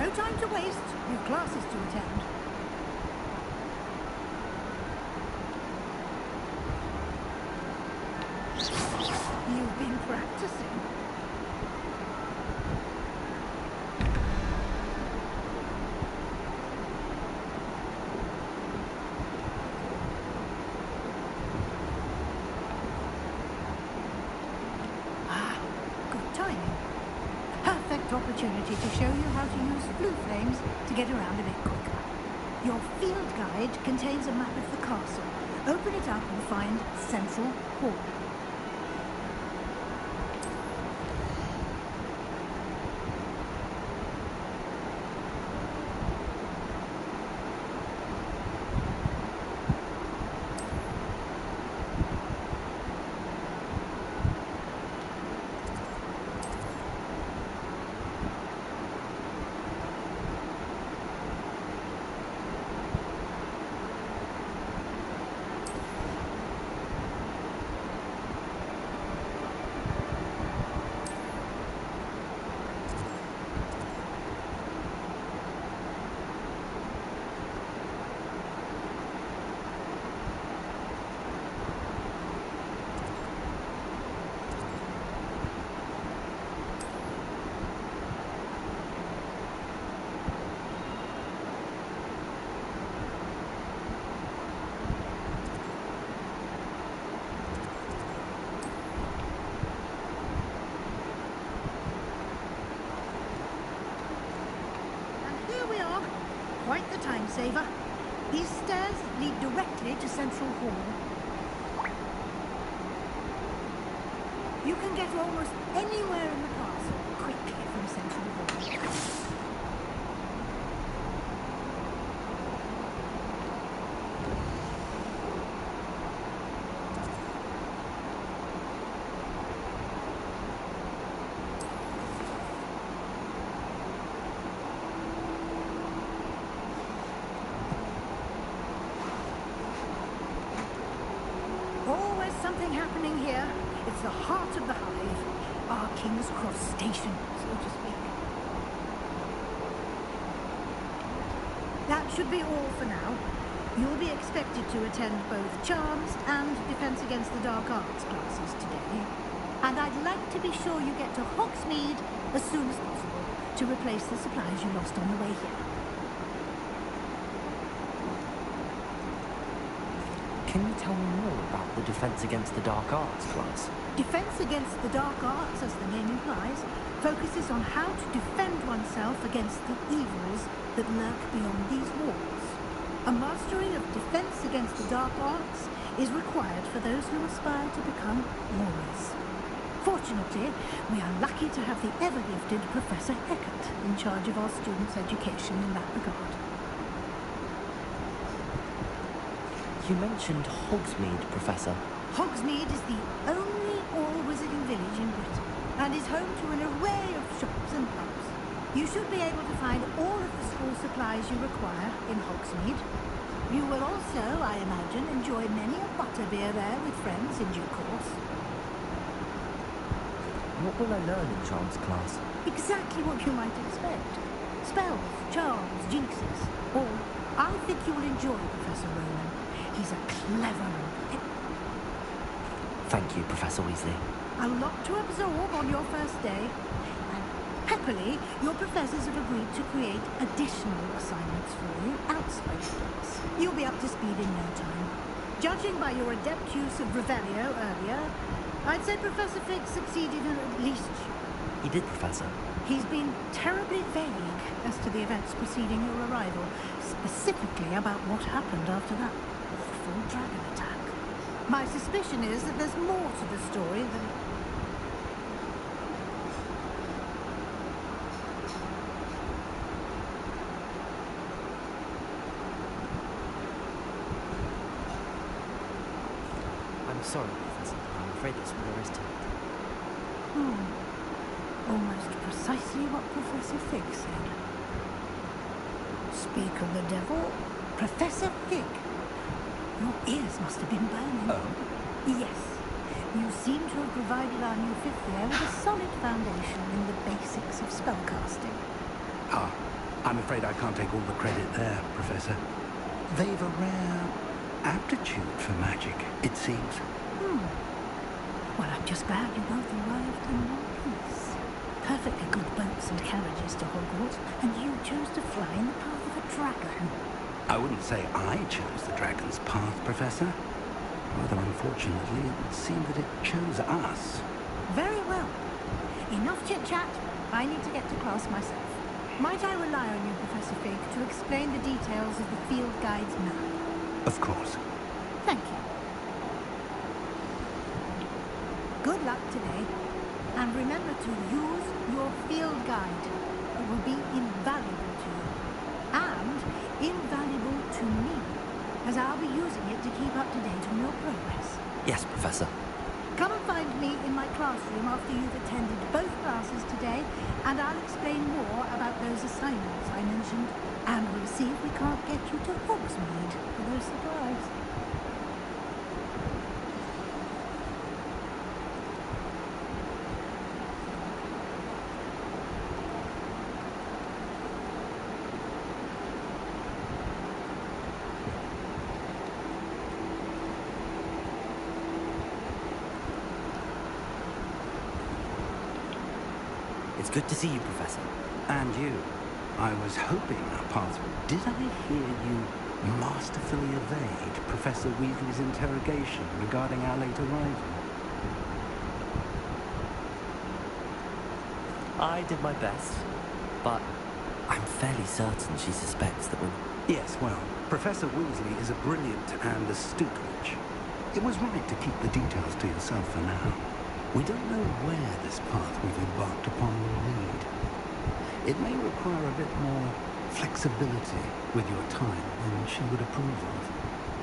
No time to waste. You've classes to attend. You've been practicing. Good timing. Perfect opportunity to show you how to use blue flames to get around a bit quicker. Your field guide contains a map of the castle. Open it up and find Central Hall. Quite the time saver. These stairs lead directly to Central Hall. You can get to almost anywhere in the castle quickly from Central Hall. Always something happening here. It's the heart of the hive. Our King's Cross station, so to speak. That should be all for now. You'll be expected to attend both Charms and Defense Against the Dark Arts classes today. And I'd like to be sure you get to Hogsmeade as soon as possible to replace the supplies you lost on the way here. Can you tell me more about the Defense Against the Dark Arts class? Defense Against the Dark Arts, as the name implies, focuses on how to defend oneself against the evils that lurk beyond these walls. A mastery of Defense Against the Dark Arts is required for those who aspire to become warriors. Fortunately, we are lucky to have the ever-gifted Professor Eckert in charge of our students' education in that regard. You mentioned Hogsmeade, Professor. Hogsmeade is the only all-wizarding village in Britain and is home to an array of shops and pubs. You should be able to find all of the school supplies you require in Hogsmeade. You will also, I imagine, enjoy many a butterbeer there with friends in due course. What will I learn in Charms class? Exactly what you might expect. Spells, charms, jinxes. All. I think you will enjoy Professor Rowan. He's a clever one. Thank you, Professor Weasley. A lot to absorb on your first day. And happily, your professors have agreed to create additional assignments for you outside class. You'll be up to speed in no time. Judging by your adept use of Revelio earlier, I'd say Professor Fig succeeded in at least... He did, Professor. He's been terribly vague as to the events preceding your arrival, specifically about what happened after that awful dragon attack. My suspicion is that there's more to the story than... I'm sorry, Professor. I'm afraid that's all there is to it. Almost precisely what Professor Fig said. Speak of the devil, Professor Fig. Your ears must have been burning. Oh? Yes. You seem to have provided our new fifth year with a solid foundation in the basics of spellcasting. I'm afraid I can't take all the credit there, Professor. They've a rare aptitude for magic, it seems. Well, I'm just glad you both arrived in one piece. Perfectly good boats and carriages to Hogwarts, and you chose to fly in the path of a dragon. I wouldn't say I chose the dragon's path, Professor. Rather unfortunately, it would seem that it chose us. Very well. Enough chit-chat. I need to get to class myself. Might I rely on you, Professor Fig, to explain the details of the field guide's map? Of course. Thank you. Good luck today. And remember to use your field guide. It will be invaluable to you. And invaluable to me, as I'll be using it to keep up to date on your progress. Yes, Professor. Come and find me in my classroom after you've attended both classes today, and I'll explain more about those assignments I mentioned. And we'll see if we can't get you to Hogsmeade for those supplies. It's good to see you, Professor. And you. I was hoping our paths would... Did I hear you masterfully evade Professor Weasley's interrogation regarding our late arrival? I did my best, but I'm fairly certain she suspects that we're... Yes, well, Professor Weasley is a brilliant and astute witch. It was right to keep the details to yourself for now. We don't know where this path we've embarked upon will lead. It may require a bit more flexibility with your time than she would approve of.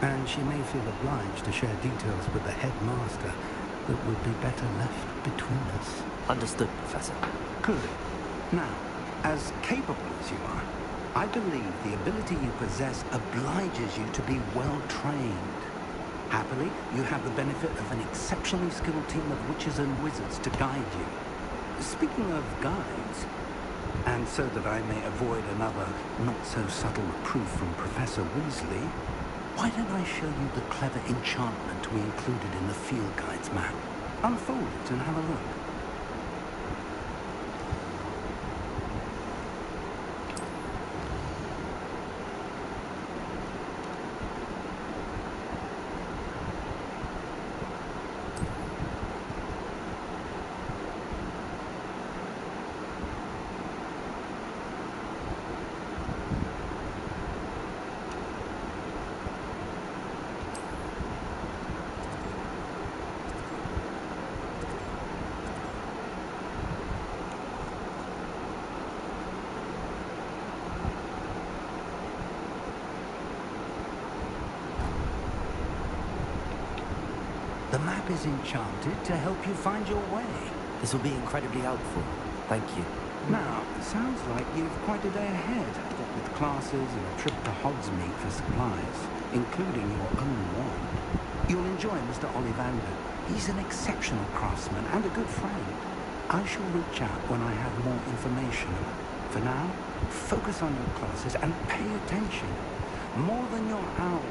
And she may feel obliged to share details with the headmaster that would be better left between us. Understood, Professor. Good. Now, as capable as you are, I believe the ability you possess obliges you to be well trained. Happily, you have the benefit of an exceptionally skilled team of witches and wizards to guide you. Speaking of guides, and so that I may avoid another not-so-subtle reproof from Professor Weasley, why don't I show you the clever enchantment we included in the field guide's map? Unfold it and have a look. The map is enchanted to help you find your way. This will be incredibly helpful. Thank you. Now, it sounds like you've quite a day ahead, what with classes and a trip to Hogsmeade for supplies, including your own wand. You'll enjoy Mr. Ollivander. He's an exceptional craftsman and a good friend. I shall reach out when I have more information. For now, focus on your classes and pay attention. More than your owl.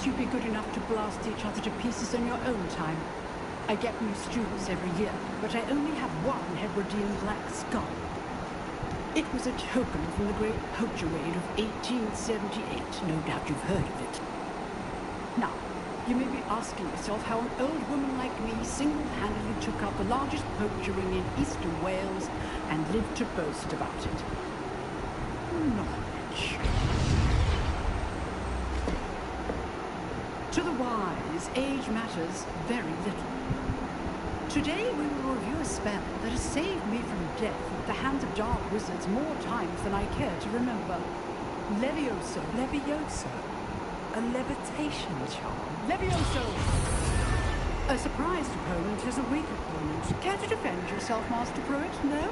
You'd be good enough to blast each other to pieces in your own time. I get new students every year, but I only have one Hebridean black skull. It was a token from the Great Poacher Raid of 1878. No doubt you've heard of it. Now, you may be asking yourself how an old woman like me single-handedly took out the largest poacher ring in eastern Wales and lived to boast about it. Knowledge. To the wise, age matters very little. Today we will review a spell that has saved me from death at the hands of dark wizards more times than I care to remember. Levioso. Levioso? A levitation charm? Levioso! A surprised opponent is a weak opponent. Care to defend yourself, Master Pruitt? No?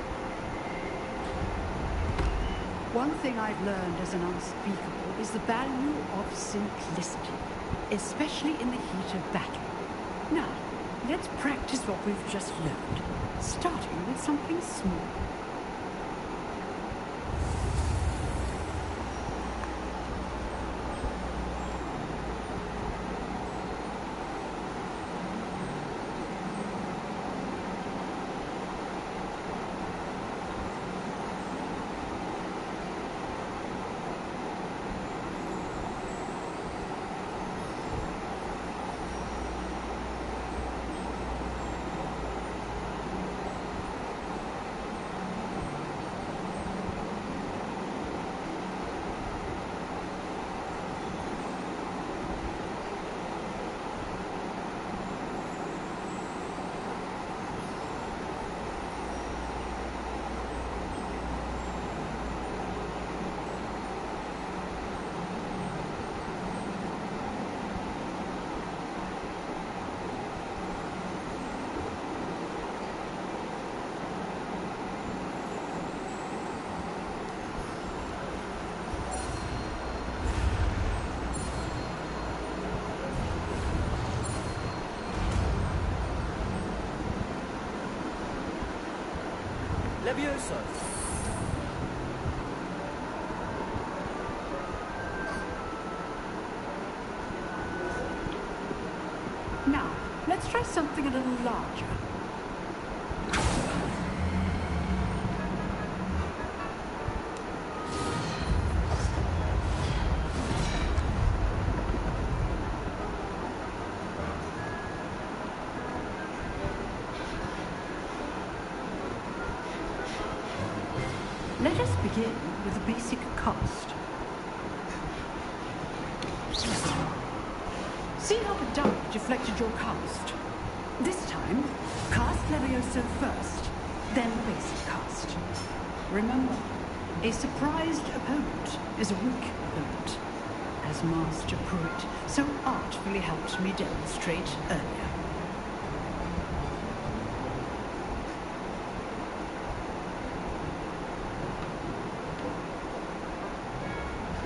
One thing I've learned as an unspeakable is the value of simplicity, especially in the heat of battle. Now, let's practice what we've just learned, starting with something small. Levioso! Now, let's try something a little larger. Let us begin with a basic cast. See how the die deflected your cast? This time, cast Levioso first, then basic cast. Remember, a surprised opponent is a weak opponent, as Master Pruitt so artfully helped me demonstrate earlier.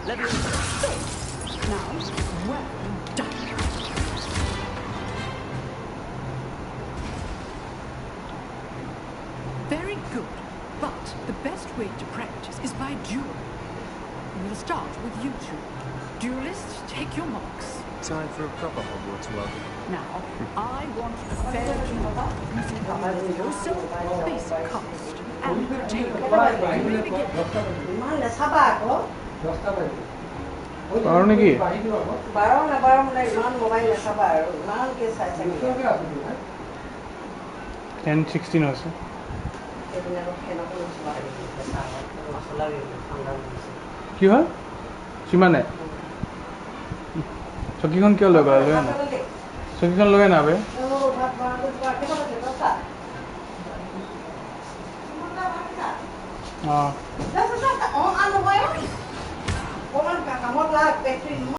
Levioso! Now, well done. Very good, but the best way to practice is by dueling. We'll start with you two. Duelists, take your marks. Time for a proper Hogwarts welcome. Now, I want a fair duel using Levioso, basic cast, and breathtaking. You may begin. পারো নাকি 10-16 আছে কি হয় সিমানে চকীখন কিয় লগাই লৈ না চকীখন লগাই না বে